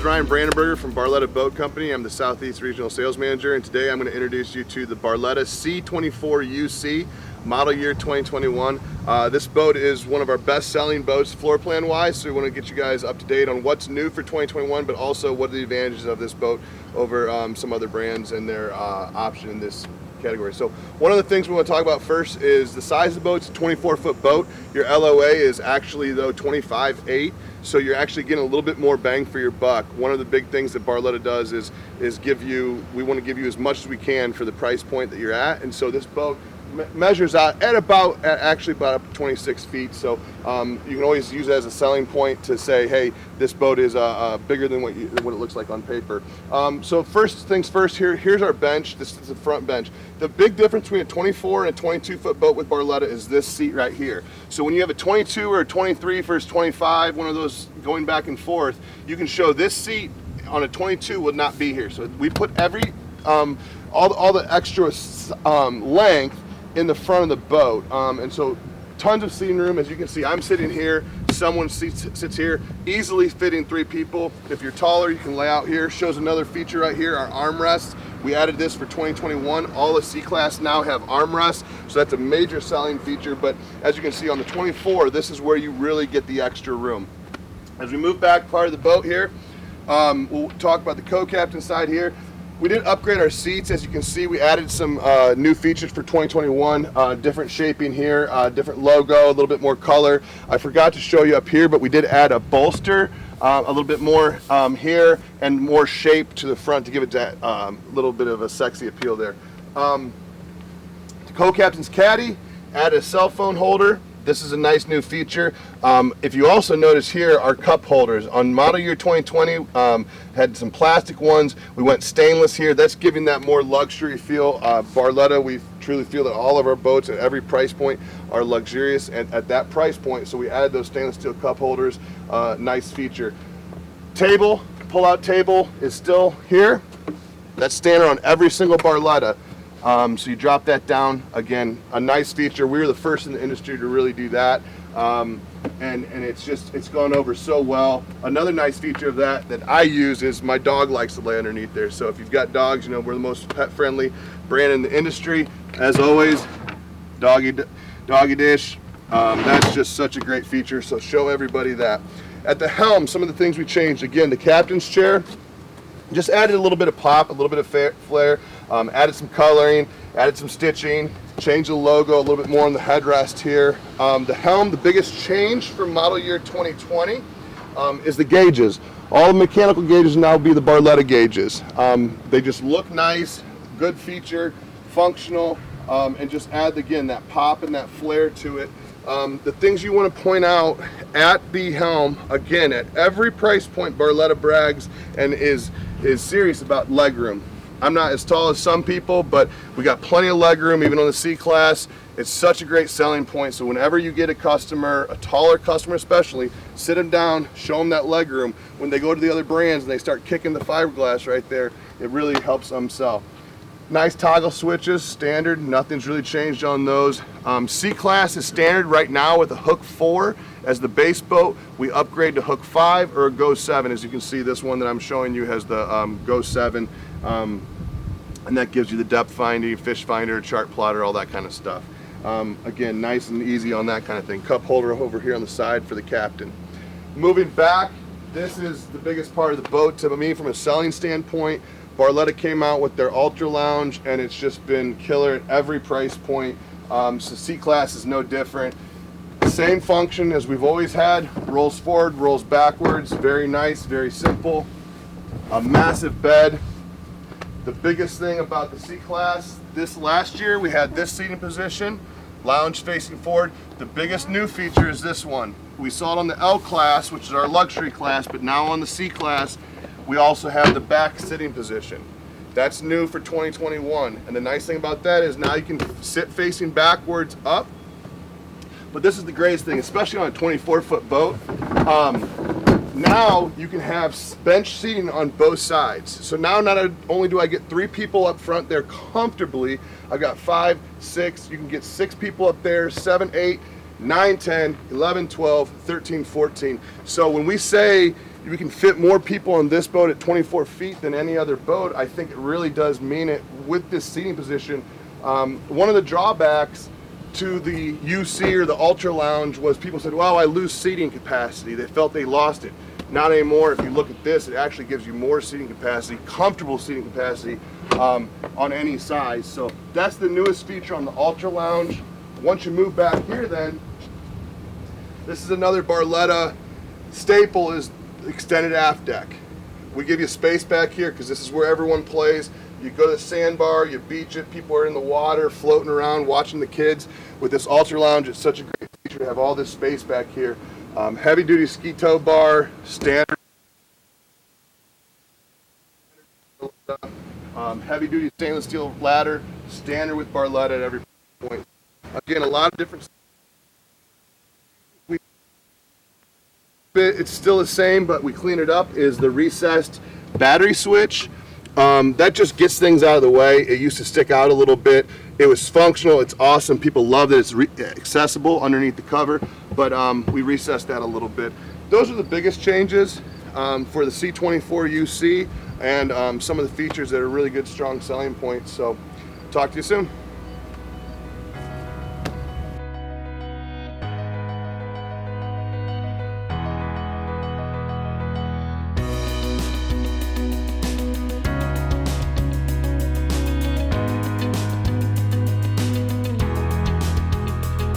is Ryan Brandenberger from Barletta Boat Company. I'm the Southeast Regional Sales Manager, and today I'm going to introduce you to the Barletta C24UC model year 2021. This boat is one of our best selling boats floor plan wise, so we want to get you guys up to date on what's new for 2021, but also what are the advantages of this boat over some other brands and their option in this category. So one of the things we want to talk about first is the size of the boat. It's a 24-foot boat. Your LOA is actually though 25.8, so you're actually getting a little bit more bang for your buck. One of the big things that Barletta does is we want to give you as much as we can for the price point that you're at, and so this boat measures out at actually about 26 feet, so you can always use it as a selling point to say, hey, this boat is bigger than what it looks like on paper. So first things first, here's our bench. This is the front bench. The big difference between a 24 and a 22-foot boat with Barletta is this seat right here. So when you have a 22 or a 23 versus 25, one of those going back and forth, you can show this seat on a 22 would not be here. So we put every all the extra length in the front of the boat, and so tons of seating room. As you can see, I'm sitting here, someone sits here, easily fitting 3 people. If you're taller, you can lay out here. Shows another feature right here, our armrests. We added this for 2021. All the C-Class now have armrests, so that's a major selling feature. But as you can see on the 24, this is where you really get the extra room. As we move back part of the boat here, we'll talk about the co-captain side here. We did upgrade our seats. As you can see, we added some new features for 2021, different shaping here, different logo, a little bit more color. I forgot to show you up here, but we did add a bolster, a little bit more here, and more shape to the front to give it that little bit of a sexy appeal there. The co-captain's caddy, added a cell phone holder. This is a nice new feature. If you also notice here, our cup holders on model year 2020 had some plastic ones. We went stainless here. That's giving that more luxury feel. Barletta, we truly feel that all of our boats at every price point are luxurious at that price point. So we added those stainless steel cup holders. Nice feature. Table, pull-out table is still here. That's standard on every single Barletta. So you drop that down, again, a nice feature. We were the first in the industry to really do that, and it's gone over so well. Another nice feature of that I use is my dog likes to lay underneath there. So if you've got dogs, you know, we're the most pet-friendly brand in the industry. As always, doggy dish. That's just such a great feature, so show everybody that. At the helm, some of the things we changed, again, the captain's chair, just added a little bit of pop, a little bit of flair, added some coloring, added some stitching, changed the logo a little bit more on the headrest here. The helm, the biggest change from model year 2020 is the gauges. All the mechanical gauges now be the Barletta gauges. They just look nice, good feature, functional, and just add, again, that pop and that flair to it. The things you want to point out at the helm, again, at every price point, Barletta brags and is serious about legroom. I'm not as tall as some people, but we got plenty of legroom, even on the C-Class. It's such a great selling point, so whenever you get a customer, a taller customer especially, sit them down, show them that legroom. When they go to the other brands and they start kicking the fiberglass right there, it really helps them sell. Nice toggle switches, standard, nothing's really changed on those. C-Class is standard right now with a hook 4 as the base boat. We upgrade to hook 5 or a Go 7. As you can see, this one that I'm showing you has the Go 7, and that gives you the depth finding, fish finder, chart plotter, all that kind of stuff. Again, nice and easy on that kind of thing. Cup holder over here on the side for the captain. Moving back, this is the biggest part of the boat to me from a selling standpoint. Barletta came out with their Ultra Lounge, and it's just been killer at every price point. So C-Class is no different. Same function as we've always had. Rolls forward, rolls backwards. Very nice, very simple. A massive bed. The biggest thing about the C-Class, this last year we had this seating position, lounge facing forward. The biggest new feature is this one. We saw it on the L-Class, which is our luxury class, but now on the C-Class, we also have the back sitting position. That's new for 2021. And the nice thing about that is now you can sit facing backwards up. But this is the greatest thing, especially on a 24-foot boat. Now you can have bench seating on both sides. So now not only do I get 3 people up front there comfortably, I've got 5, 6, you can get 6 people up there, 7, 8, 9, 10, 11, 12, 13, 14. So when we say we can fit more people on this boat at 24 feet than any other boat. I think it really does mean it with this seating position. One of the drawbacks to the UC or the Ultra Lounge was people said, well, I lose seating capacity. They felt they lost it. Not anymore. If you look at this, it actually gives you more seating capacity, comfortable seating capacity on any size. So that's the newest feature on the Ultra Lounge. Once you move back here then, this is another Barletta staple, is extended aft deck. We give you space back here because this is where everyone plays. You go to the sandbar, you beach it, people are in the water, floating around, watching the kids. With this Ultra Lounge, it's such a great feature to have all this space back here. Heavy duty ski tow bar, standard. Heavy duty stainless steel ladder, standard with Barletta at every point. Again, a lot of different. It's still the same, but we clean it up, is the recessed battery switch. That just gets things out of the way. It used to stick out a little bit. It was functional, it's awesome, people loved it, it's accessible underneath the cover, but we recessed that a little bit. Those are the biggest changes for the C24UC and some of the features that are really good, strong selling points. So talk to you soon.